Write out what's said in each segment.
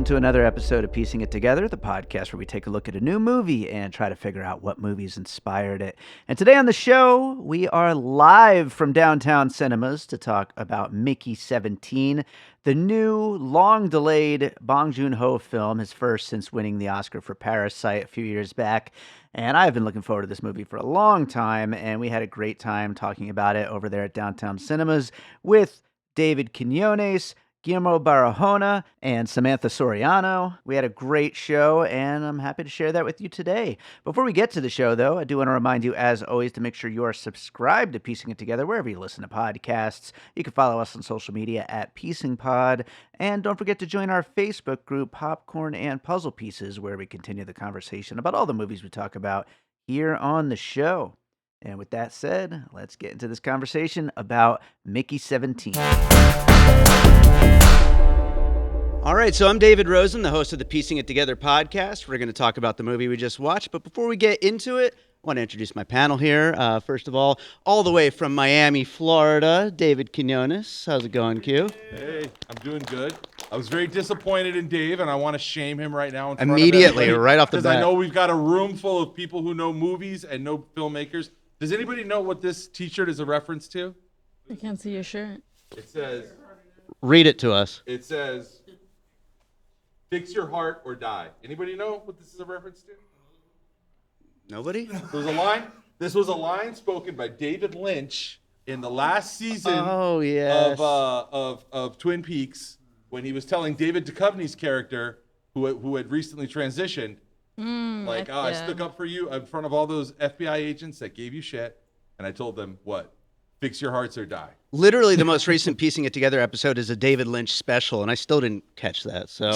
welcome to another episode of Piecing It Together, the podcast where we take a look at a new movie and try to figure out what movies inspired it. And today on the show, we are live from downtown cinemas to talk about Mickey 17, the new, long-delayed Bong Joon-ho film, his first since winning the Oscar for Parasite a few years back. And I've been looking forward to this movie for a long time, and we had a great time talking about it over there at downtown cinemas with David Quinones, Guillermo Barahona, and Samantha Soriano. We had a great show, and I'm happy to share that with you today. Before we get to the show, though, I do want to remind you, as always, to make sure you are subscribed to Piecing It Together wherever you listen to podcasts. You can follow us on social media at PiecingPod, and don't forget to join our Facebook group, Popcorn and Puzzle Pieces, where we continue the conversation about all the movies we talk about here on the show. And with that said, let's get into this conversation about Mickey 17. All right, so I'm David Rosen, the host of the Piecing It Together podcast. We're going to talk about the movie we just watched, but before we get into it, I want to introduce my panel here. First of all the way from Miami, Florida, David Quinones. How's it going, Q? Hey, I'm doing good. I was very disappointed in Dave, and I want to shame him right now in front Immediately, of right off the bat. Because I know we've got a room full of people who know movies and know filmmakers. Does anybody know what this t-shirt is a reference to? I can't see your shirt. It says... Read it to us. It says... Fix your heart or die. Anybody know what this is a reference to? Nobody? This was a line spoken by David Lynch in the last season yes. of Twin Peaks when he was telling David Duchovny's character, who had recently transitioned, I stuck up for you in front of all those FBI agents that gave you shit, and I told them, what? Fix your hearts or die. Literally, the most recent Piecing It Together episode is a David Lynch special, and I still didn't catch that. So,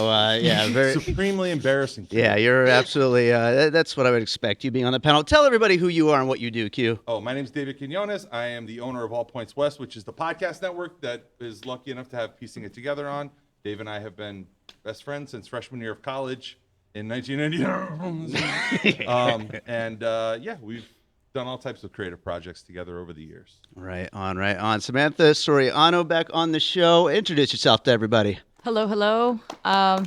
very supremely embarrassing. Yeah, you're absolutely. That's what I would expect. You being on the panel. Tell everybody who you are and what you do, Q. Oh, my name is David Quinones. I am the owner of All Points West, which is the podcast network that is lucky enough to have Piecing It Together on. Dave and I have been best friends since freshman year of college in 1990. We've done all types of creative projects together over the years. Right on. Samantha Soriano back on the show. Introduce yourself to everybody. Hello. I'm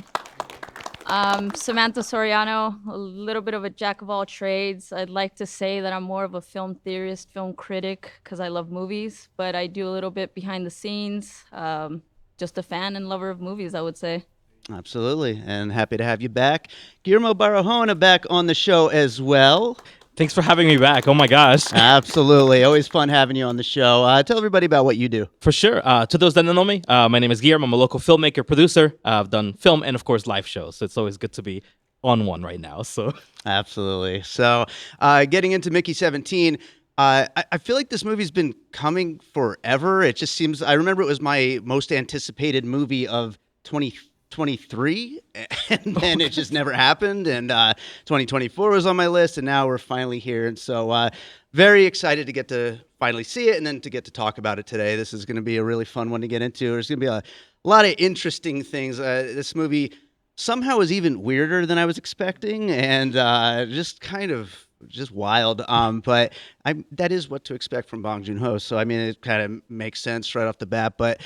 Samantha Soriano, a little bit of a jack of all trades. I'd like to say that I'm more of a film theorist, film critic, because I love movies, but I do a little bit behind the scenes. Just a fan and lover of movies, I would say. Absolutely, and happy to have you back. Guillermo Barahona back on the show as well. Thanks for having me back. Oh my gosh. Absolutely. Always fun having you on the show. Tell everybody about what you do. For sure. To those that don't know me, my name is Guillermo. I'm a local filmmaker, producer. I've done film and, of course, live shows. So it's always good to be on one right now. So absolutely. So getting into Mickey 17, I feel like this movie's been coming forever. It just seems, I remember it was my most anticipated movie of 2023, and then it just never happened, and 2024 was on my list, and now we're finally here, and so very excited to get to finally see it and then to get to talk about it today. This is going to be a really fun one to get into. There's going to be a lot of interesting things. This movie somehow is even weirder than I was expecting, and just wild. But that is what to expect from Bong Joon-ho. So, I mean, it kind of makes sense right off the bat. But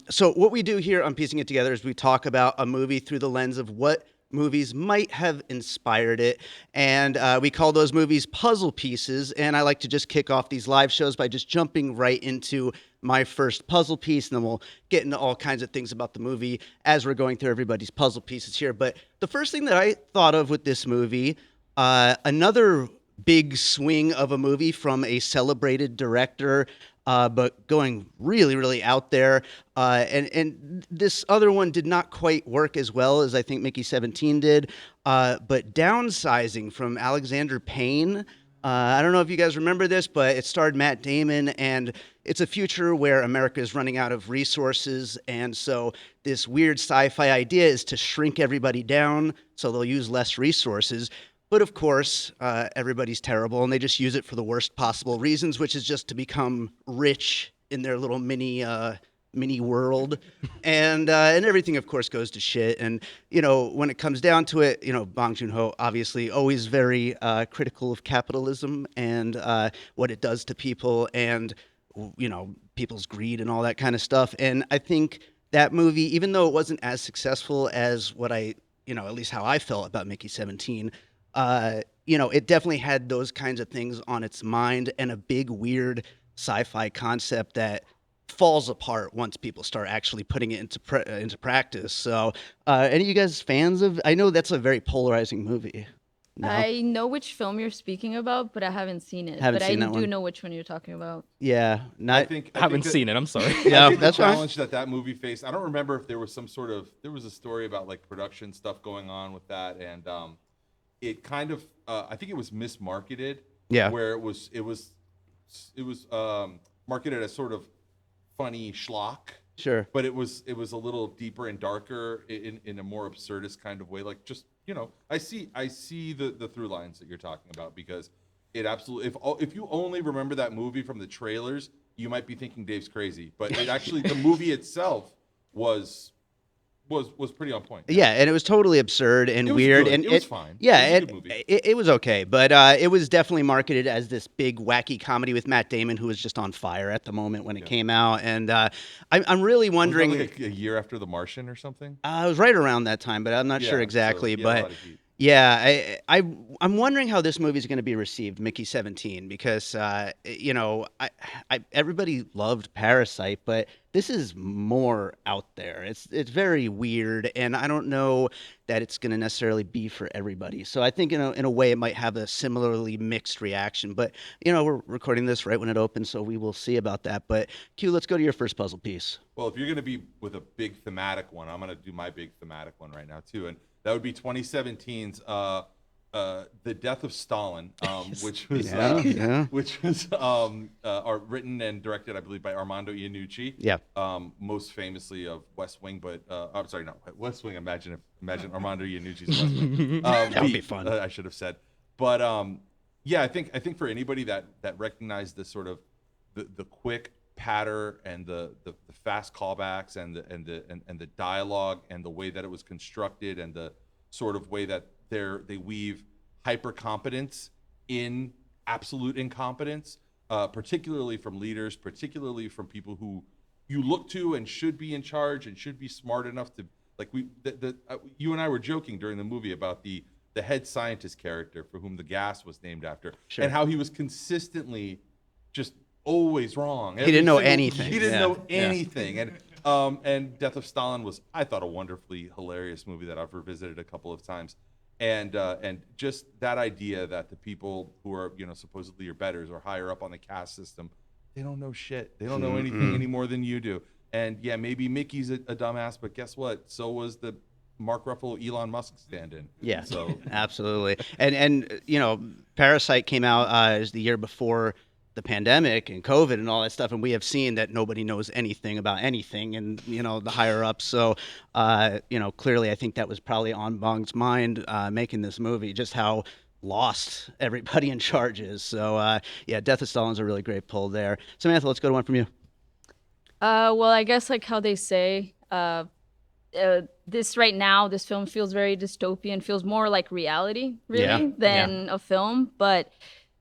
so what we do here on Piecing It Together is we talk about a movie through the lens of what movies might have inspired it. And we call those movies puzzle pieces. And I like to just kick off these live shows by just jumping right into my first puzzle piece, and then we'll get into all kinds of things about the movie as we're going through everybody's puzzle pieces here. But the first thing that I thought of with this movie, another big swing of a movie from a celebrated director, but going really, really out there. And this other one did not quite work as well as I think Mickey 17 did. But Downsizing from Alexander Payne. I don't know if you guys remember this, but it starred Matt Damon, and it's a future where America is running out of resources, and so this weird sci-fi idea is to shrink everybody down so they'll use less resources. But of course, everybody's terrible, and they just use it for the worst possible reasons, which is just to become rich in their little mini world, and everything, of course, goes to shit. And when it comes down to it, Bong Joon-ho obviously always very critical of capitalism and what it does to people, and people's greed and all that kind of stuff. And I think that movie, even though it wasn't as successful as what at least how I felt about Mickey 17, it definitely had those kinds of things on its mind and a big, weird sci-fi concept that falls apart once people start actually putting it into practice. So, any of you guys fans of? I know that's a very polarizing movie. No, I know which film you're speaking about, but I haven't seen it. Haven't But I seen that do one? know which one you're talking about. yeah, I not. think I haven't that- seen it. I'm sorry. Yeah, I think that's the fine. challenge that movie faced. I don't remember if there was there was a story about like production stuff going on with that, and it kind of I think it was mismarketed. Yeah. Where it was marketed as sort of funny schlock, Sure. but it was a little deeper and darker in a more absurdist kind of way. Like just I see the through lines that you're talking about, because it absolutely, if you only remember that movie from the trailers, you might be thinking Dave's crazy, but it actually, the movie itself was pretty on point. Yeah, and it was totally absurd and It was weird, good. and It was fine. Yeah, It was a good movie. it was okay, but it was definitely marketed as this big wacky comedy with Matt Damon, who was just on fire at the moment when it came out, and I'm really wondering. Was that like a year after The Martian or something? I was right around that time, but I'm not sure Yeah, exactly. so he had a But lot of heat. yeah, I'm wondering how this movie is going to be received, Mickey 17, because everybody loved Parasite, but this is more out there. It's very weird, and I don't know that it's going to necessarily be for everybody. So I think in a way it might have a similarly mixed reaction. But we're recording this right when it opens, so we will see about that. But Q, let's go to your first puzzle piece. Well, if you're going to be with a big thematic one, I'm going to do my big thematic one right now too, and that would be 2017's The Death of Stalin, which was written and directed, I believe, by Armando Iannucci. Yeah. Most famously of West Wing, but I'm sorry, not West Wing. Imagine Armando Iannucci's West Wing. That would be fun. I should have said, but yeah, I think for anybody that recognized the sort of the quick patter and the fast callbacks and the dialogue and the way that it was constructed and the sort of way that they weave hyper competence in absolute incompetence, particularly from leaders, particularly from people who you look to and should be in charge and should be smart enough to, like you and I were joking during the movie about the head scientist character for whom the gas was named after, Sure. and how he was consistently just always wrong. He didn't know anything. He didn't Yeah. know anything. And Death of Stalin was, I thought, a wonderfully hilarious movie that I've revisited a couple of times. And just that idea that the people who are, supposedly your betters or higher up on the caste system, they don't know shit. They don't know anything any more than you do. And yeah, maybe Mickey's a dumbass, but guess what? So was the Mark Ruffalo, Elon Musk stand-in. Yeah, So absolutely. And Parasite came out as the year before the pandemic and COVID and all that stuff, and we have seen that nobody knows anything about anything, and the higher ups. So clearly, I think that was probably on Bong's mind making this movie, just how lost everybody in charge is. So yeah, Death of Stalin's a really great pull there. Samantha, let's go to one from you. Well, I guess like how they say, this right now, this film feels very dystopian, feels more like reality, really, Yeah. than a film. But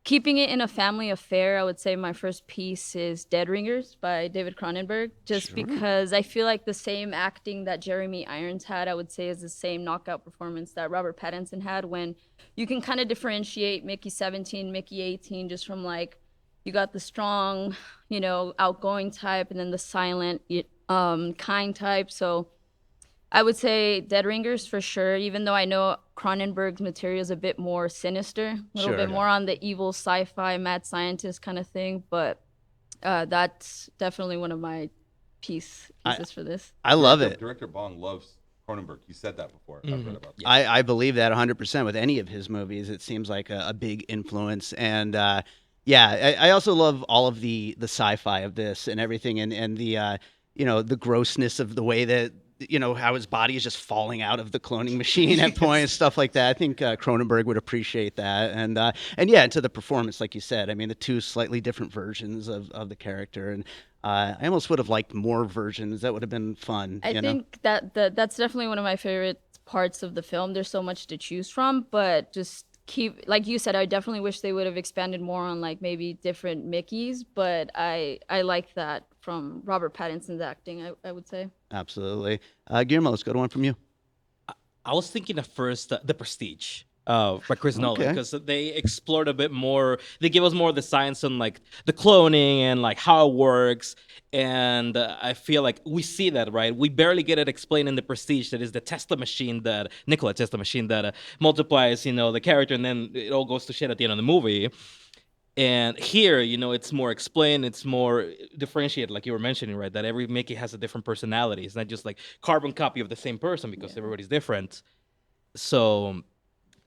keeping it in a family affair, I would say my first piece is Dead Ringers by David Cronenberg, just because I feel like the same acting that Jeremy Irons had, I would say, is the same knockout performance that Robert Pattinson had, when you can kind of differentiate Mickey 17, Mickey 18, just from like, you got the strong, outgoing type, and then the silent, kind type. So I would say Dead Ringers for sure, even though I know Cronenberg's material is a bit more sinister, a little bit more on the evil sci-fi, mad scientist kind of thing. But that's definitely one of my pieces for this. I love it. Director Bong loves Cronenberg. He said that before. I've read about that. I believe that 100% with any of his movies. It seems like a big influence. And yeah, I also love all of the sci-fi of this and everything, and the the grossness of the way that how his body is just falling out of the cloning machine at points, stuff like that. I think Cronenberg would appreciate that. And yeah, to the performance, like you said, I mean, the two slightly different versions of the character. And I almost would have liked more versions. That would have been fun. I think that's definitely one of my favorite parts of the film. There's so much to choose from, but just keep, like you said, I definitely wish they would have expanded more on like maybe different Mickeys, but I like that from Robert Pattinson's acting, I would say. Absolutely. Guillermo, let's go to one from you. I was thinking at first The Prestige by Chris Nolan, Okay. because they explored a bit more. They give us more of the science on like the cloning and like how it works. And I feel like we see that, right? We barely get it explained in The Prestige. That is the Tesla machine that Nikola Tesla machine that multiplies, the character, and then it all goes to shit at the end of the movie. And here, it's more explained, it's more differentiated, like you were mentioning, right? That every Mickey has a different personality. It's not just like carbon copy of the same person because everybody's different. So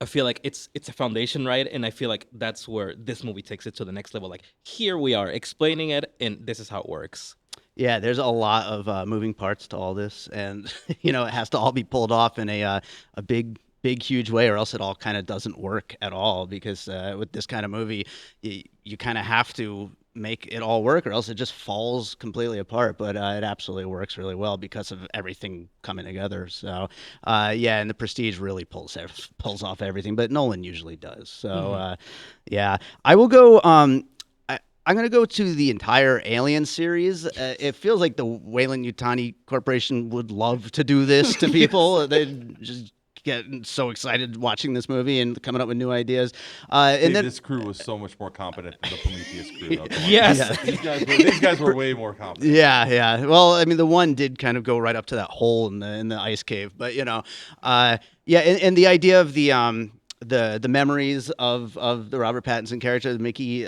I feel like it's a foundation, right? And I feel like that's where this movie takes it to the next level. Like, here we are explaining it, and this is how it works. Yeah, there's a lot of moving parts to all this, and it has to all be pulled off in a big, huge way, or else it all kind of doesn't work at all. Because with this kind of movie, you kind of have to make it all work, or else it just falls completely apart. But it absolutely works really well because of everything coming together. So yeah, and The Prestige really pulls off everything, but Nolan usually does. So yeah, I will go. I'm going to go to the entire Alien series. It feels like the Weyland-Yutani Corporation would love to do this to people. They just get so excited watching this movie and coming up with new ideas. And then This crew was so much more competent than the Prometheus crew. Though. Come on. Yes. These guys were way more competent. yeah. Well, I mean, the one did kind of go right up to that hole in the ice cave, but yeah, and the idea of the memories of the Robert Pattinson character, Mickey,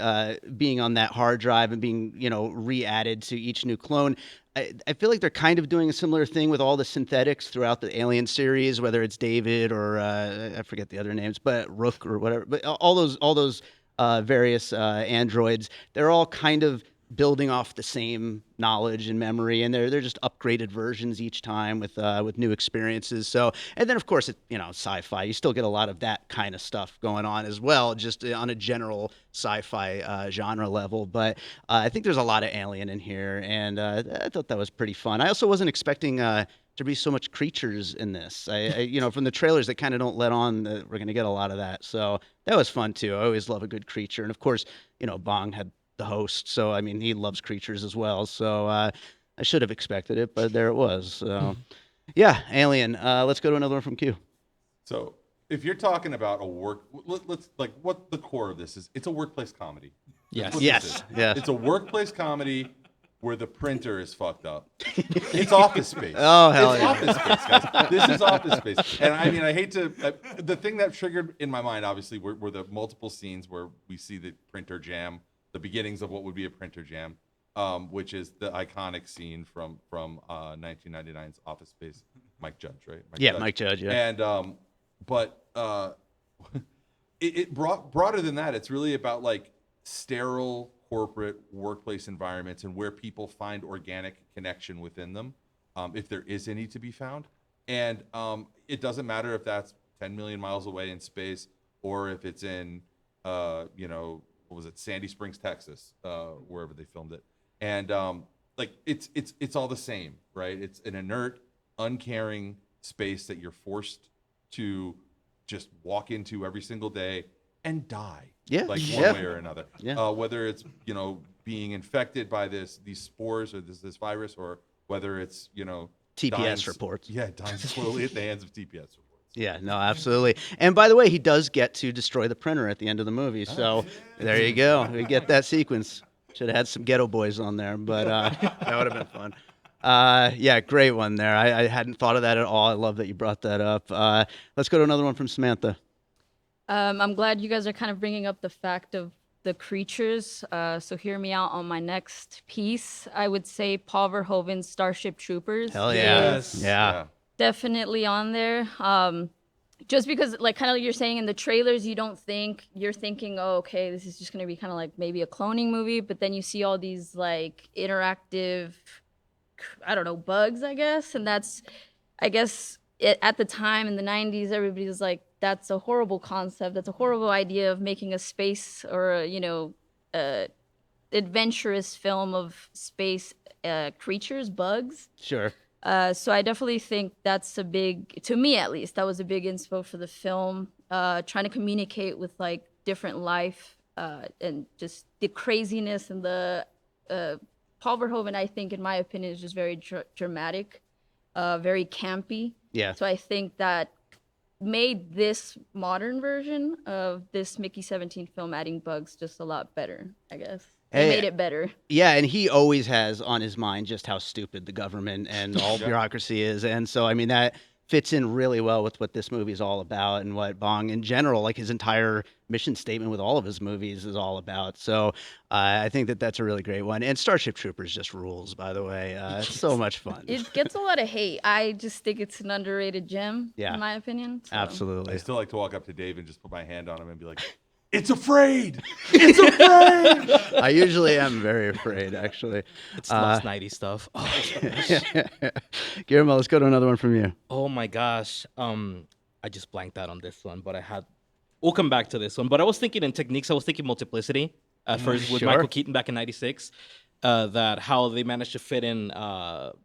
being on that hard drive and being re-added to each new clone. I feel like they're kind of doing a similar thing with all the synthetics throughout the Alien series, whether it's David or I forget the other names, but Rook or whatever. But all those various androids, they're all kind of building off the same knowledge and memory, and they're just upgraded versions each time with new experiences. So, and then of course, sci-fi. You still get a lot of that kind of stuff going on as well, just on a general sci-fi genre level. But I think there's a lot of Alien in here, and I thought that was pretty fun. I also wasn't expecting to be so much creatures in this. I from the trailers, they kind of don't let on that we're going to get a lot of that. So that was fun too. I always love a good creature, and of course, Bong had the host, so I mean he loves creatures as well. So I should have expected it, but there it was. So yeah, Alien. Let's go to another one from Q. So if you're talking about let's like what the core of this is. It's a workplace comedy. Yes. Yes. It's a workplace comedy where the printer is fucked up. It's Office Space. Oh, hell it's yeah. Office Space, guys. This is Office Space. And I mean, I hate to... the thing that triggered in my mind, obviously, were the multiple scenes where we see the printer jam, the beginnings of what would be a printer jam, which is the iconic scene from 1999's Office Space. Mike Judge, right? Mike Judge, yeah. And, but it broader than that. It's really about, like, sterile corporate workplace environments and where people find organic connection within them, if there is any to be found. And it doesn't matter if that's 10 million miles away in space or if it's in, what was it, Sandy Springs, Texas, wherever they filmed it. And like it's all the same, right? It's an inert, uncaring space that you're forced to just walk into every single day and die. Yeah. Like one Yeah. way or another. Yeah. Whether it's, being infected by these spores or this virus, or whether it's, TPS dying, reports. Yeah, dying slowly at the hands of TPS reports. Yeah, no, absolutely. And by the way, he does get to destroy the printer at the end of the movie. So there you go. We get that sequence. Should have had some Ghetto Boys on there, but that would have been fun. Yeah, great one there. I hadn't thought of that at all. I love that you brought that up. Let's go to another one from Samantha. I'm glad you guys are kind of bringing up the fact of the creatures. So hear me out on my next piece. I would say Paul Verhoeven's Starship Troopers. Hell yeah. Yes. Yeah. Definitely on there. Just because, like, kind of like you're saying in the trailers, you're thinking, oh, okay, this is just going to be kind of like maybe a cloning movie. But then you see all these like interactive, I don't know, bugs, I guess. And that's, I guess, at the time in the 90s, everybody was like, that's a horrible concept. That's a horrible idea of making a space or, adventurous film of space creatures, bugs. Sure. So I definitely think that's to me at least, that was a big inspo for the film. trying to communicate with like different life and just the craziness and the Paul Verhoeven, I think, in my opinion, is just very dramatic, very campy. Yeah. So I think that made this modern version of this Mickey 17 film adding bugs just a lot better, I guess. It made it better. Yeah, and he always has on his mind just how stupid the government and all bureaucracy is. And so, I mean, that fits in really well with what this movie is all about and what Bong, in general, like his entire mission statement with all of his movies is all about. So I think that that's a really great one. And Starship Troopers just rules, by the way. It's so much fun. It gets a lot of hate. I just think it's an underrated gem, in my opinion. So. Absolutely. I still like to walk up to Dave and just put my hand on him and be like, "It's afraid! It's afraid!" I usually am very afraid, actually. It's last nighty stuff. Oh, Guillermo, let's go to another one from you. oh my gosh. I just blanked out on this one, but we'll come back to this one. But I was thinking in techniques, I was thinking Multiplicity at first with Sure. Michael Keaton back in '96. That how they managed to fit in,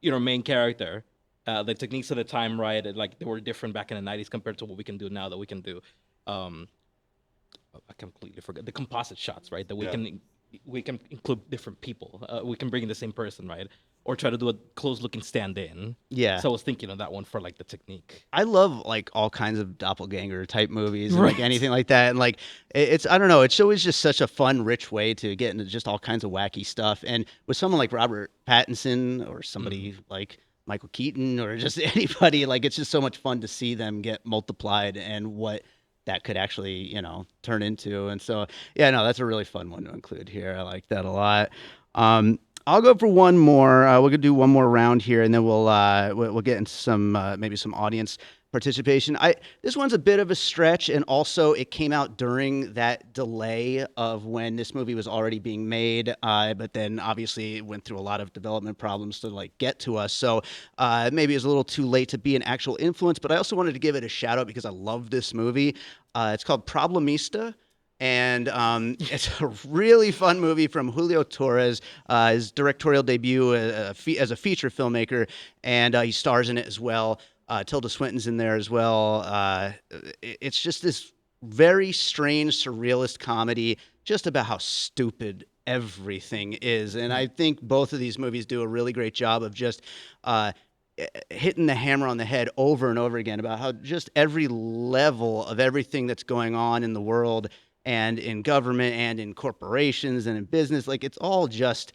main character. The techniques at the time, right? Like they were different back in the '90s compared to what we can do now. That we can do. I completely forgot the composite shots, right? That we can include different people. We can bring in the same person, right? Or try to do a close-looking stand-in. Yeah. So I was thinking of that one for like the technique. I love like all kinds of doppelganger type movies and Right. like anything like that. And like it's I don't know, it's always just such a fun, rich way to get into just all kinds of wacky stuff. And with someone like Robert Pattinson or somebody like Michael Keaton or just anybody, like it's just so much fun to see them get multiplied and what that could actually, turn into. And so yeah, no, that's a really fun one to include here. I like that a lot. I'll go for one more. We're gonna do one more round here, and then we'll get into some maybe some audience participation. This one's a bit of a stretch, and also it came out during that delay of when this movie was already being made, but then obviously it went through a lot of development problems to like get to us. So maybe it's a little too late to be an actual influence, but I also wanted to give it a shout out because I love this movie. It's called Problemista. And it's a really fun movie from Julio Torres, his directorial debut as a feature filmmaker, and he stars in it as well. Tilda Swinton's in there as well. It's just this very strange, surrealist comedy just about how stupid everything is. And I think both of these movies do a really great job of just hitting the hammer on the head over and over again about how just every level of everything that's going on in the world and in government and in corporations and in business, like it's all just,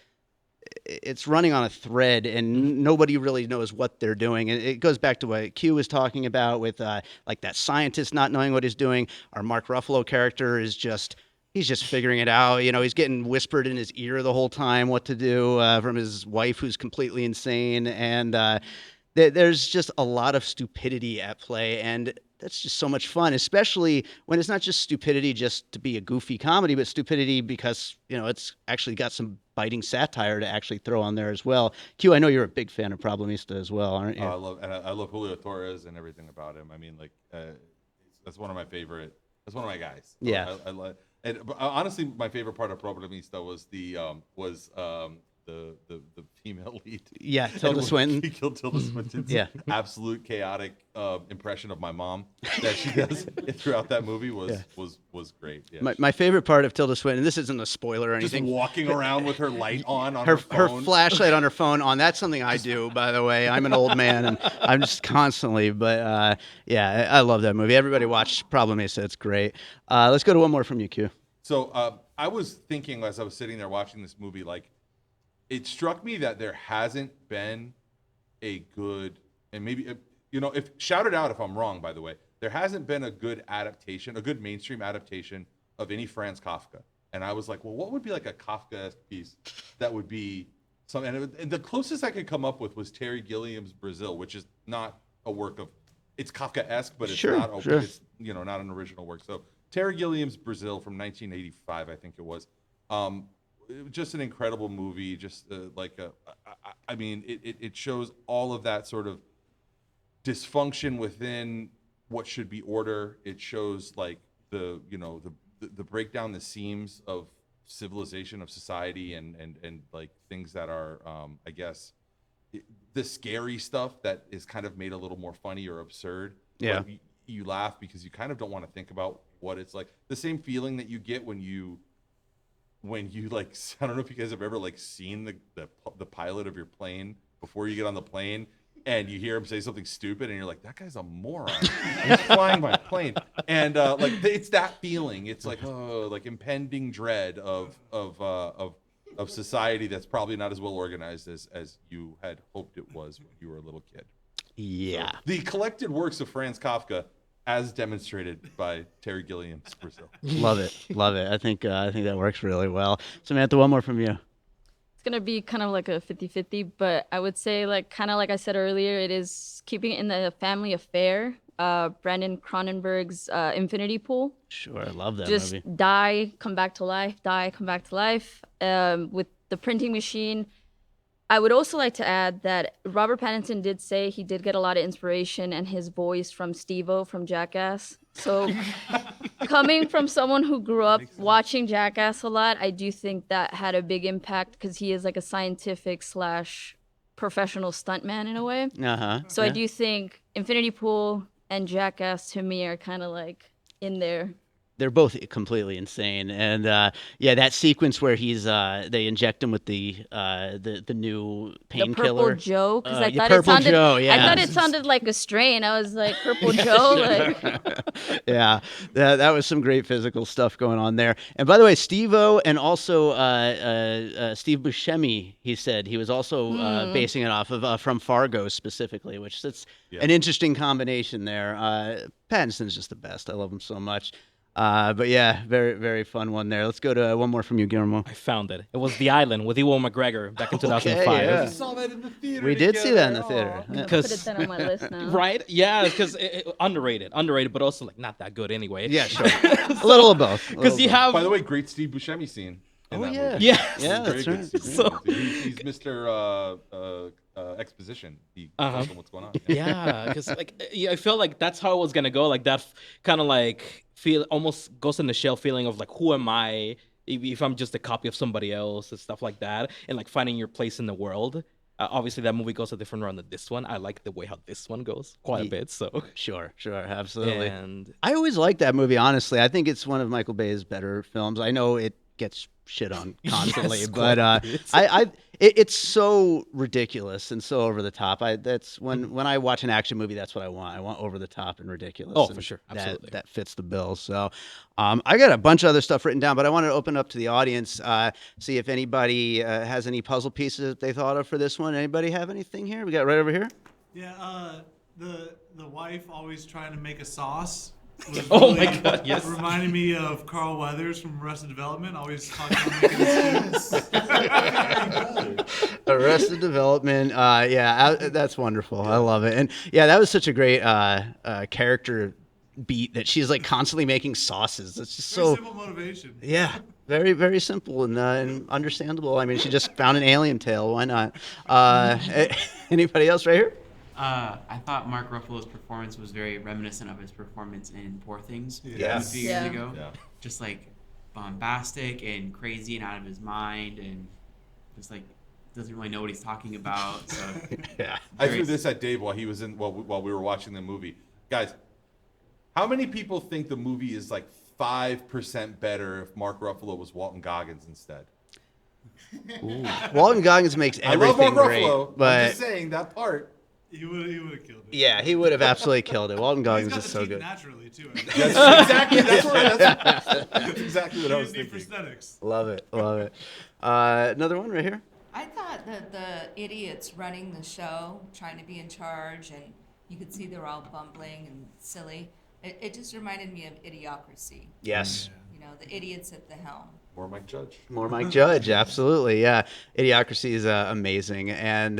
it's running on a thread and nobody really knows what they're doing. And it goes back to what Q was talking about with like that scientist not knowing what he's doing. Our Mark Ruffalo character is he's just figuring it out. He's getting whispered in his ear the whole time what to do from his wife who's completely insane. And there's just a lot of stupidity at play. And that's just so much fun, especially when it's not just stupidity just to be a goofy comedy, but stupidity because, it's actually got some biting satire to actually throw on there as well. Q, I know you're a big fan of Problemista as well, aren't you? I love Julio Torres and everything about him. I mean, like, that's one of my favorite. That's one of my guys. Yeah. I love. And but honestly, my favorite part of Problemista was the female lead. Yeah, Tilda And Swinton. He killed Tilda Swinton's Yeah. absolute chaotic impression of my mom that she does throughout that movie was great. Yeah. My favorite part of Tilda Swinton, and this isn't a spoiler or Just anything. walking around with her light on her phone. flashlight on her phone on. That's something I do, by the way. I'm an old man, and I'm just constantly. But yeah, I love that movie. Everybody watch Problemista. It's great. Let's go to one more from you, Q. So I was thinking as I was sitting there watching this movie, like, it struck me that there hasn't been a good, and maybe, if shout it out if I'm wrong, by the way, there hasn't been a good adaptation, a good mainstream adaptation of any Franz Kafka. And I was like, well, what would be like a Kafka-esque piece that would be something? And the closest I could come up with was Terry Gilliam's Brazil, which is not a work of, it's Kafka-esque, but it's not it's not an original work. So Terry Gilliam's Brazil from 1985, I think it was. Just an incredible movie. Just I mean, it shows all of that sort of dysfunction within what should be order. It shows like the breakdown, the seams of civilization, of society, and like things that are I guess the scary stuff that is kind of made a little more funny or absurd. Yeah. Like, you laugh because you kind of don't want to think about what it's like. The same feeling that you get when you like, I don't know if you guys have ever like seen the pilot of your plane before you get on the plane, and you hear him say something stupid, and you're like, that guy's a moron. He's flying my plane, and like it's that feeling. It's like, oh, like impending dread of society that's probably not as well organized as you had hoped it was when you were a little kid. Yeah. So, the collected works of Franz Kafka, as demonstrated by Terry Gilliam's Brazil. Love it. Love it. I think that works really well. Samantha, one more from you. It's going to be kind of like a 50-50, but I would say, like, kind of like I said earlier, it is keeping it in the family affair. Brandon Cronenberg's Infinity Pool. Sure, I love that Just movie. die, come back to life, die, come back to life. With the printing machine. I would also like to add that Robert Pattinson did say he did get a lot of inspiration and his voice from Steve-O from Jackass. So coming from someone who grew up watching Jackass a lot, I do think that had a big impact because he is like a scientific / professional stuntman in a way. So I do think Infinity Pool and Jackass to me are kind of like in there. They're both completely insane, and yeah, that sequence where they inject him with the new painkiller. The Purple Joe, because I thought Purple it sounded. Joe, yeah. I thought it sounded like a strain. I was like Purple Joe, like. Yeah, that was some great physical stuff going on there. And by the way, Steve-O and also Steve Buscemi, he said he was also basing it off of from Fargo specifically, which that's an interesting combination there. Pattinson's just the best. I love him so much. But yeah, very, very fun one there. Let's go to one more from you, Guillermo. I found it. It was The Island with Ewan McGregor back in 2005. Yeah. We saw that in the theater. We did see that in the theater. I'm gonna Yeah. put it down on my list now. Right? Yeah, because underrated, but also like not that good anyway. Yeah, sure. A little of both. Because you have. By the way, great Steve Buscemi scene. In that movie. Yeah. Yeah, that's Very right. good Steve Buscemi. He's Mr. Exposition. He tells them what's going on. Yeah, because like I feel like that's how it was gonna go. Like that kind of like feel almost Ghost in the Shell feeling of like, who am I if I'm just a copy of somebody else and stuff like that, and like finding your place in the world. Obviously, that movie goes a different route than this one. I like the way how this one goes quite a bit. So Sure, absolutely. and I always liked that movie, honestly. I think it's one of Michael Bay's better films. I know it gets shit on constantly, Yes, but it's so ridiculous and so over the top. That's when I watch an action movie, that's what I want. I want over the top and ridiculous. Oh, and for sure. Absolutely. That fits the bill. So I got a bunch of other stuff written down, but I wanted to open up to the audience, see if anybody has any puzzle pieces that they thought of for this one. Anybody have anything here? We got right over here. Yeah, the wife always trying to make a sauce. Was Oh really my God, yes. Reminding me of Carl Weathers from Arrested Development. Always talking about making a stew. Arrested Development. That's wonderful. I love it. And yeah, that was such a great character beat that she's like constantly making sauces. It's just Very so simple motivation. yeah, very, very simple and understandable. I mean, she just found an alien tail. Why not? Anybody else right here? I thought Mark Ruffalo's performance was very reminiscent of his performance in Poor Things Yeah. a few years Yeah. ago. Yeah. Just like bombastic and crazy and out of his mind and just like doesn't really know what he's talking about. So Yeah. I threw this at Dave while we were watching the movie. Guys, how many people think the movie is like 5% better if Mark Ruffalo was Walton Goggins instead? Walton Goggins makes I love everything Mark great, Ruffalo. I'm but just saying that part. He would have killed it. yeah, he would have absolutely killed it. Walton He's Goggins got is the so teeth good. naturally too. That's exactly what I was Need thinking. prosthetics. Love it. Another one right here. I thought that the idiots running the show, trying to be in charge, and you could see they're all bumbling and silly. It just reminded me of Idiocracy. Yes. You know, the idiots at the helm. More Mike Judge. More Mike Judge, absolutely, yeah. Idiocracy is amazing, and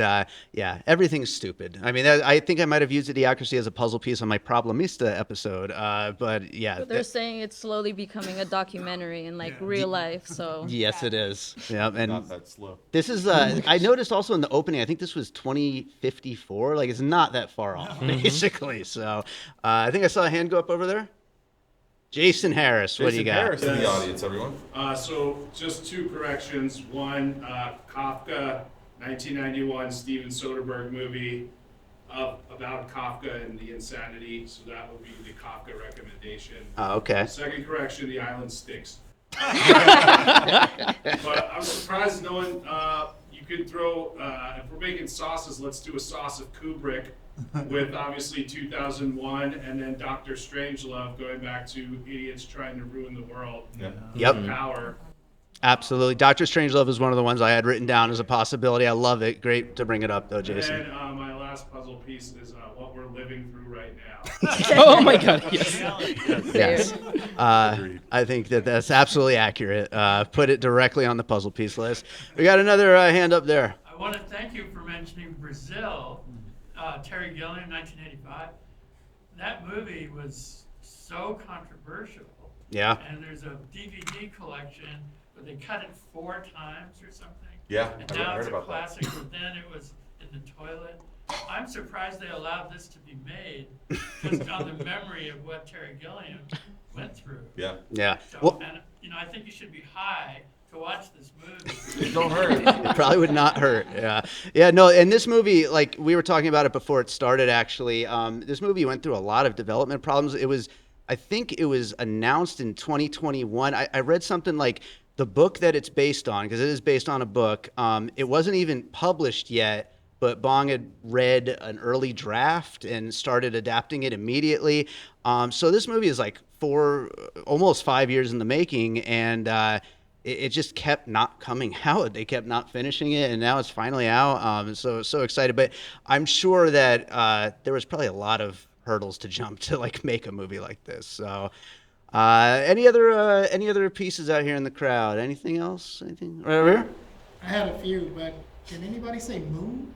yeah, everything's stupid. I mean, I think I might have used Idiocracy as a puzzle piece on my Problemista episode, but yeah. But they're saying it's slowly becoming a documentary in like real life. So Yes, it is. Yeah, and Not that slow. this is. I noticed also in the opening. I think this was 2054. Like, it's not that far off, basically. So, I think I saw a hand go up over there. Jason Harris, what do you Jason got? Harris in the audience, everyone. So just two corrections. One, Kafka, 1991 Steven Soderbergh movie. about Kafka and the insanity, so that would be the Kafka recommendation. Oh, okay. Second correction, the island stinks. But I'm surprised no one, you could throw, if we're making sauces, let's do a sauce of Kubrick with obviously 2001 and then Dr. Strangelove going back to idiots trying to ruin the world. Yep. Power. Absolutely. Doctor Strangelove is one of the ones I had written down as a possibility. I love it. Great to bring it up, though, Jason. And my last puzzle piece is what we're living through right now. Oh my God! Yes. Yes. I think that's absolutely accurate. Put it directly on the puzzle piece list. We got another hand up there. I want to thank you for mentioning Brazil, Terry Gilliam, 1985. That movie was so controversial. Yeah. And there's a DVD collection where they cut it 4 times or something. Yeah, And I now heard it's a about that. classic, but then it was in the toilet. I'm surprised they allowed this to be made, just on the memory of what Terry Gilliam went through. Yeah. Yeah. So, Well, and I think you should be high to watch this movie. Don't hurt. it probably would not hurt. Yeah. Yeah, no, and this movie, like we were talking about it before it started, actually, this movie went through a lot of development problems. I think it was announced in 2021. I read something like the book that it's based on, because it is based on a book, it wasn't even published yet, but Bong had read an early draft and started adapting it immediately. So this movie is like almost 5 years in the making, and it just kept not coming out. They kept not finishing it, and now it's finally out. So excited. But I'm sure that there was probably a lot of hurdles to jump to like make a movie like this. So any other pieces out here in the crowd? Anything else? Anything right over here? I had a few, but can anybody say Moon?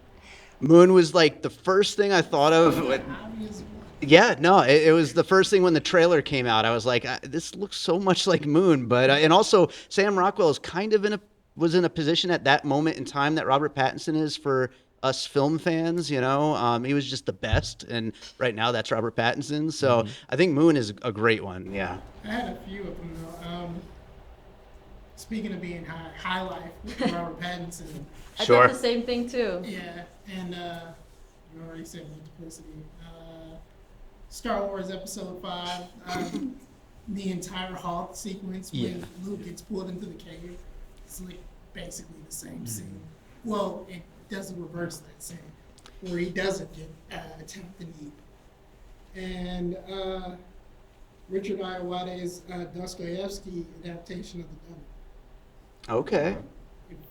Moon was like the first thing I thought of. Obvious. Yeah, no, it was the first thing when the trailer came out. I was like, this looks so much like Moon, but and also Sam Rockwell is kind of was in a position at that moment in time that Robert Pattinson is for us film fans. You know, he was just the best, and right now that's Robert Pattinson. So I think Moon is a great one. Yeah. I had a few of them though. Speaking of being high life with Robert Pattinson. I Sure. thought the same thing too. Yeah, and you already said multiplicity. Star Wars Episode 5, the entire Hoth sequence when Luke gets pulled into the cave, it's like basically the same scene. Well, it doesn't reverse that scene, where he doesn't get attacked in the And Richard Ayoade's Dostoevsky adaptation of The Dummy. Okay. If anybody's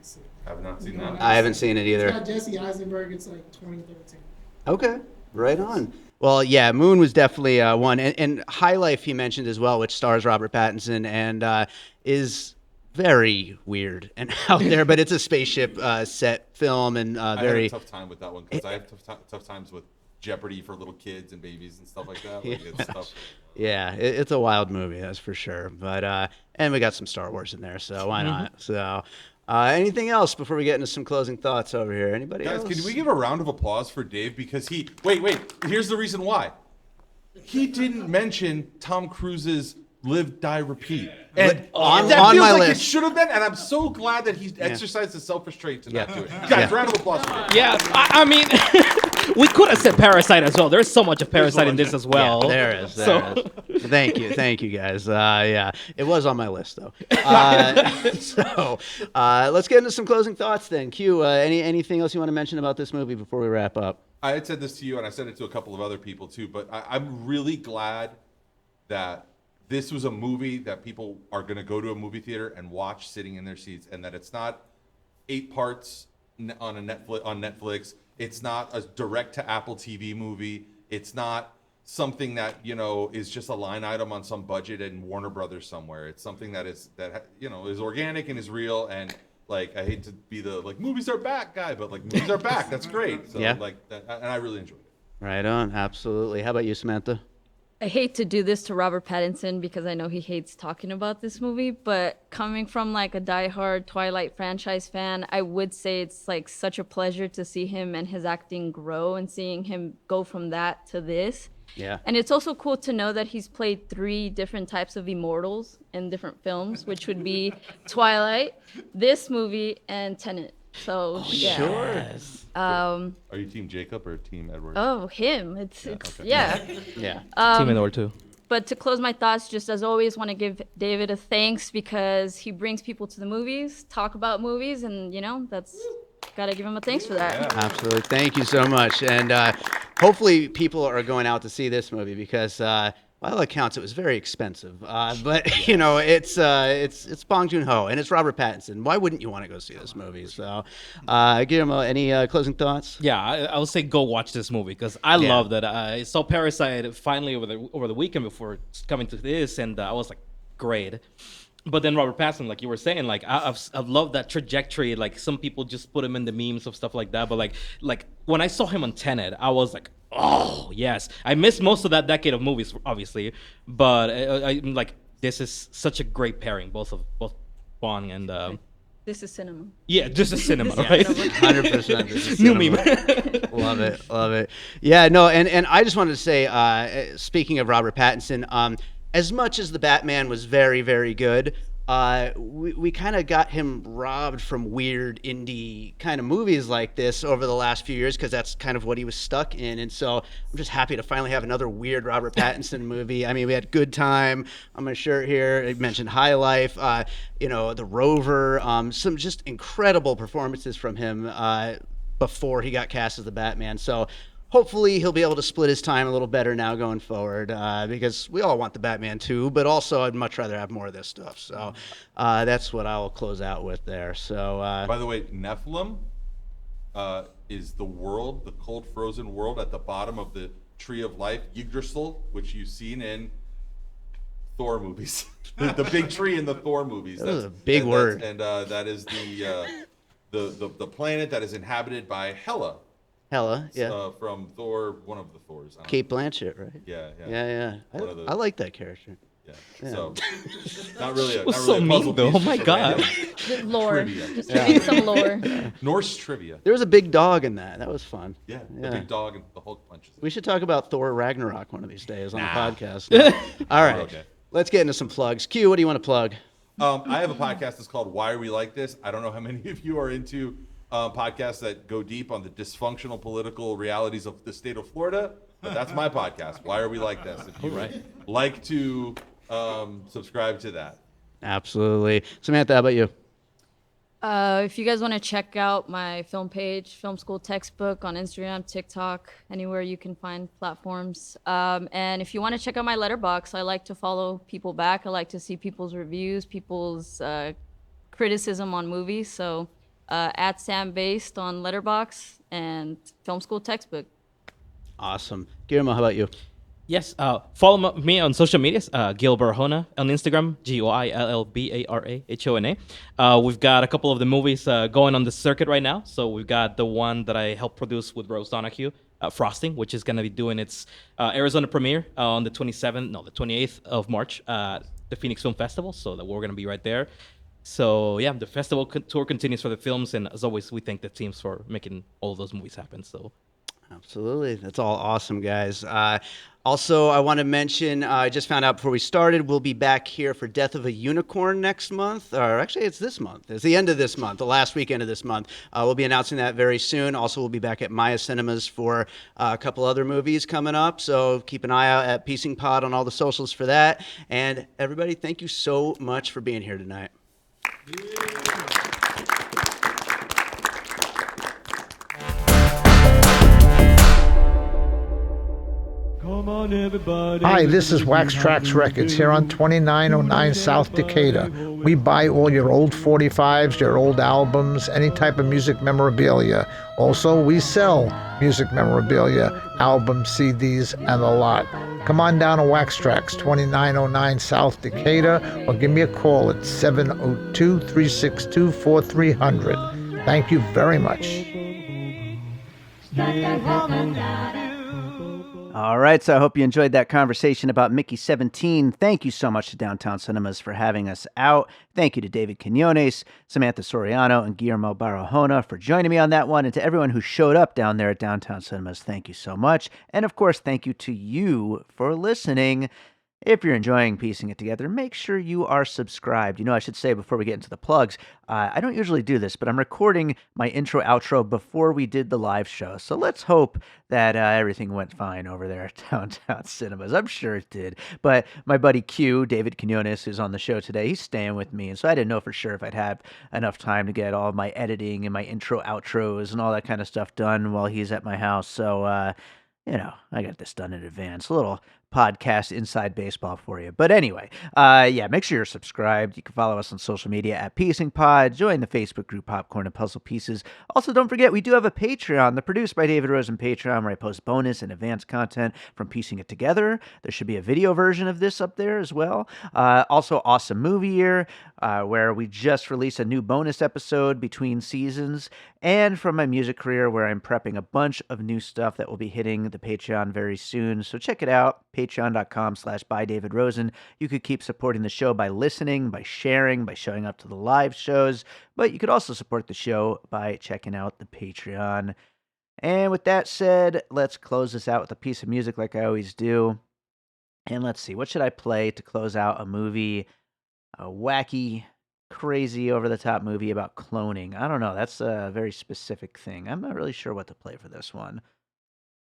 seen it. Have not seen No, that. no. I haven't seen it It's either. got Jesse Eisenberg. It's like 2013. Okay, right on. Well, yeah, Moon was definitely one, and High Life he mentioned as well, which stars Robert Pattinson and is very weird and out there, but it's a spaceship set film and I very. had a tough time with that one because I have tough times with Jeopardy for little kids and babies and stuff like that. Like, it's tough. Yeah, it's a wild movie, that's for sure. But and we got some Star Wars in there, so why not? So. Anything else before we get into some closing thoughts over here? Anybody Guys, else? can we give a round of applause for Dave because wait, here's the reason why. He didn't mention Tom Cruise's Live, Die, Repeat. And on that my feels like list. it should have been, and I'm so glad that he exercised his self-restraint to not do it. Guys, round of applause for Dave. Yeah, I mean, we could have said Parasite as well. There's so much of Parasite in this as well. Yeah, there is. Thank you guys. Yeah, it was on my list though. So let's get into some closing thoughts then. Q, anything else you want to mention about this movie before we wrap up? I had said this to you, and I said it to a couple of other people too, but I'm really glad that this was a movie that people are going to go to a movie theater and watch sitting in their seats, and that it's not 8 parts on Netflix. It's not a direct to Apple TV movie. It's not something that, you know, is just a line item on some budget in Warner Brothers somewhere. It's something that is organic and is real. And like, I hate to be the like movies are back guy, but like movies are back. That's great. So Yeah. like that, and I really enjoyed it. Right on, absolutely. How about you, Samantha? I hate to do this to Robert Pattinson because I know he hates talking about this movie, but coming from like a diehard Twilight franchise fan, I would say it's like such a pleasure to see him and his acting grow and seeing him go from that to this. Yeah. And it's also cool to know that he's played 3 different types of immortals in different films, which would be Twilight, this movie, and Tenet. So yeah. Sure. Um. Are you Team Jacob or Team Edward? Oh, him. It's okay. yeah. Yeah. Team Edward too. But to close my thoughts, just as always, want to give David a thanks because he brings people to the movies, talk about movies, and that's gotta give him a thanks for that. Absolutely. Thank you so much. And hopefully people are going out to see this movie because by all accounts it was very expensive. But it's Bong Joon-ho and it's Robert Pattinson. Why wouldn't you want to go see this movie? So Guillermo, any closing thoughts? Yeah, I would say go watch this movie because I love that. I saw Parasite finally over the weekend before coming to this, and I was like, great. But then Robert Pattinson, like you were saying, like I've loved that trajectory. Like some people just put him in the memes of stuff like that. But like when I saw him on Tenet, I was like, oh yes. I missed most of that decade of movies, obviously. But I'm like, this is such a great pairing, both Bong and. This is cinema. Yeah, this is cinema, right? 100%. New meme. Love it. Yeah, no, and I just wanted to say, speaking of Robert Pattinson, as much as the Batman was very, very good, we kind of got him robbed from weird indie kind of movies like this over the last few years because that's kind of what he was stuck in. And so I'm just happy to finally have another weird Robert Pattinson movie. I mean, we had Good Time on my shirt here. I mentioned High Life, The Rover, some just incredible performances from him before he got cast as the Batman. So hopefully he'll be able to split his time a little better now going forward because we all want the Batman too, but also I'd much rather have more of this stuff. So that's what I'll close out with there. So by the way, Nephilim is the cold frozen world at the bottom of the Tree of Life, Yggdrasil, which you've seen in Thor movies. the big tree in the Thor movies. That's a big word. And that is the planet that is inhabited by Hela. Yeah. From Thor, one of the Thors. Kate Blanchett, right? Yeah. I like that character. Yeah. So, not really a so puzzle mean, though. piece, Oh my just a God. random Lore. Trivia. Just giving some lore. Norse trivia. There was a big dog in that. That was fun. Yeah, the big dog and the Hulk punches. We should talk about Thor Ragnarok one of these days on the Nah. podcast. All right. Okay. Let's get into some plugs. Q, what do you want to plug? I have a podcast that's called Why Are We Like This? I don't know how many of you are into podcasts that go deep on the dysfunctional political realities of the state of Florida, but that's my podcast. Why Are We Like This? If you like to subscribe to that. Absolutely. Samantha, how about you? If you guys want to check out my film page, Film School Textbook on Instagram, TikTok, anywhere you can find platforms. And if you want to check out my letterbox, I like to follow people back. I like to see people's reviews, people's criticism on movies. So at Sam Based on Letterbox and Film School Textbook. Awesome. Guillermo, how about you? Yes, follow me on social medias, Gil Barahona on Instagram, GILLBARAHONA. We've got a couple of the movies going on the circuit right now. So we've got the one that I helped produce with Rose Donahue, Frosting, which is going to be doing its Arizona premiere on the 28th of March at the Phoenix Film Festival. So that we're going to be right there. So yeah, the festival tour continues for the films. And as always, we thank the teams for making all of those movies happen. So. Absolutely. That's all awesome, guys. Also, I want to mention, I just found out before we started, we'll be back here for Death of a Unicorn next month. Or actually, it's this month. It's the end of this month, the last weekend of this month. We'll be announcing that very soon. Also, we'll be back at Maya Cinemas for a couple other movies coming up. So keep an eye out at Piecing Pod on all the socials for that. And everybody, thank you so much for being here tonight. Hi, this is Wax Trax Records here on 2909 South Decatur. We buy all your old 45s, your old albums, any type of music memorabilia. Also, we sell music memorabilia, albums, CDs, and a lot. Come on down to Wax Trax, 2909 South Decatur, or give me a call at 702-362-4300. Thank you very much. All right, so I hope you enjoyed that conversation about Mickey 17. Thank you so much to Downtown Cinemas for having us out. Thank you to David Quinones, Samantha Soriano, and Guillermo Barahona for joining me on that one. And to everyone who showed up down there at Downtown Cinemas, thank you so much. And of course, thank you to you for listening. If you're enjoying piecing it together, make sure you are subscribed. I should say before we get into the plugs, I don't usually do this, but I'm recording my intro outro before we did the live show. So let's hope that everything went fine over there at Downtown Cinemas. I'm sure it did. But my buddy Q, David Quinones, who's on the show today, he's staying with me. And so I didn't know for sure if I'd have enough time to get all of my editing and my intro outros and all that kind of stuff done while he's at my house. So, I got this done in advance. A little podcast inside baseball for you. But anyway, make sure you're subscribed. You can follow us on social media at Piecing Pod. Join the Facebook group Popcorn and Puzzle Pieces. Also, don't forget, we do have a Patreon, the Produced by David Rosen Patreon, where I post bonus and advanced content from piecing it together. There should be a video version of this up there as well. Also, Awesome Movie Year, where we just released a new bonus episode between seasons, and from my music career, where I'm prepping a bunch of new stuff that will be hitting the Patreon very soon. So check it out. Patreon.com/bydavidrosen. You could keep supporting the show by listening, by sharing, by showing up to the live shows, but you could also support the show by checking out the Patreon. And with that said, let's close this out with a piece of music like I always do. And let's see, what should I play to close out a movie, a wacky, crazy, over-the-top movie about cloning? I don't know, that's a very specific thing. I'm not really sure what to play for this one.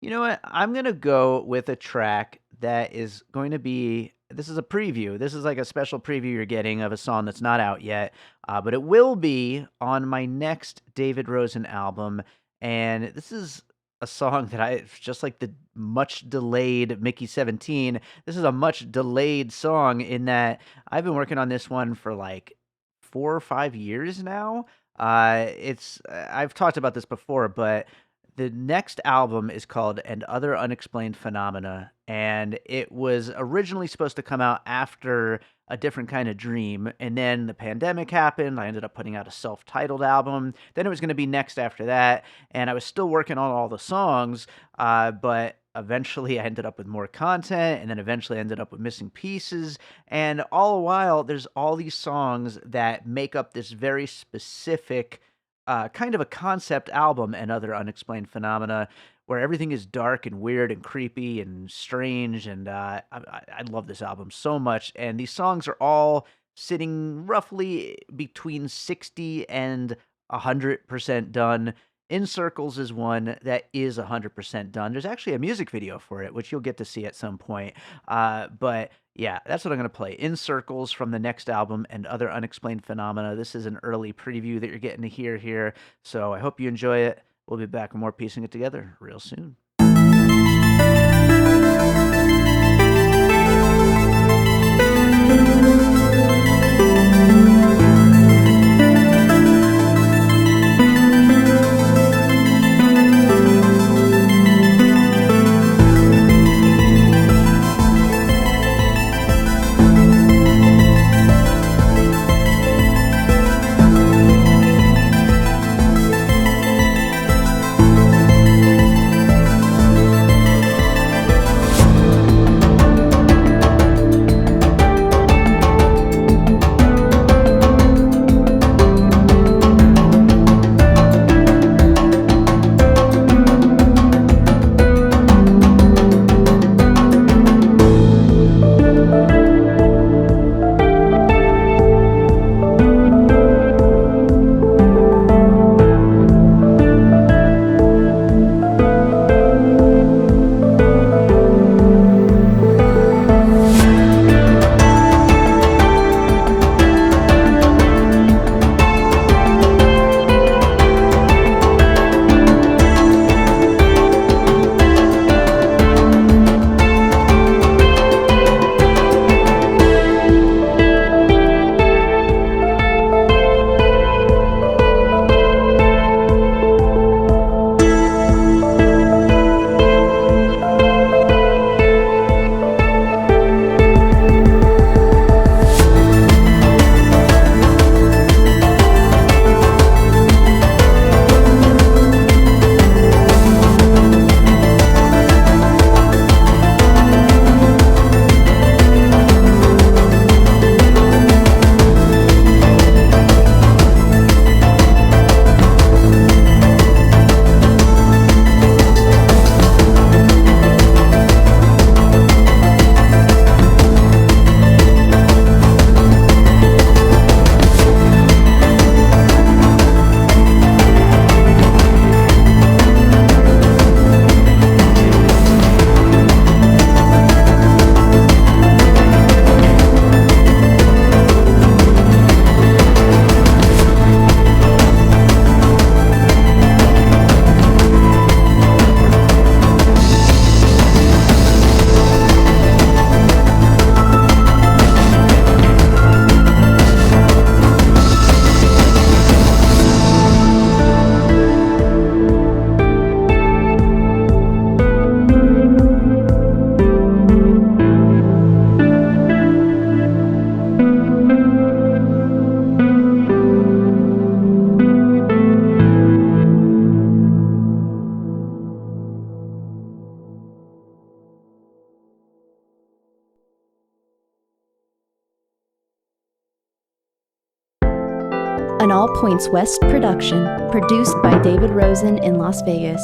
You know what? I'm going to go with a track that is going to be, this is a preview. This is like a special preview you're getting of a song that's not out yet, but it will be on my next David Rosen album. And this is a song that just like the much delayed Mickey 17, this is a much delayed song in that I've been working on this one for like 4 or 5 years now. I've talked about this before, but the next album is called And Other Unexplained Phenomena, and it was originally supposed to come out after A Different Kind of Dream, and then the pandemic happened. I ended up putting out a self-titled album. Then it was going to be next after that, and I was still working on all the songs, but eventually I ended up with more content, and then eventually I ended up with missing pieces, and all the while, there's all these songs that make up this very specific kind of a concept album And Other Unexplained Phenomena, where everything is dark and weird and creepy and strange, and I love this album so much, and these songs are all sitting roughly between 60 and 100% done. In Circles is one that is 100% done. There's actually a music video for it, which you'll get to see at some point. But yeah, that's what I'm going to play. In Circles from the next album And Other Unexplained Phenomena. This is an early preview that you're getting to hear here. So I hope you enjoy it. We'll be back with more piecing it together real soon. All Points West production, produced by David Rosen in Las Vegas.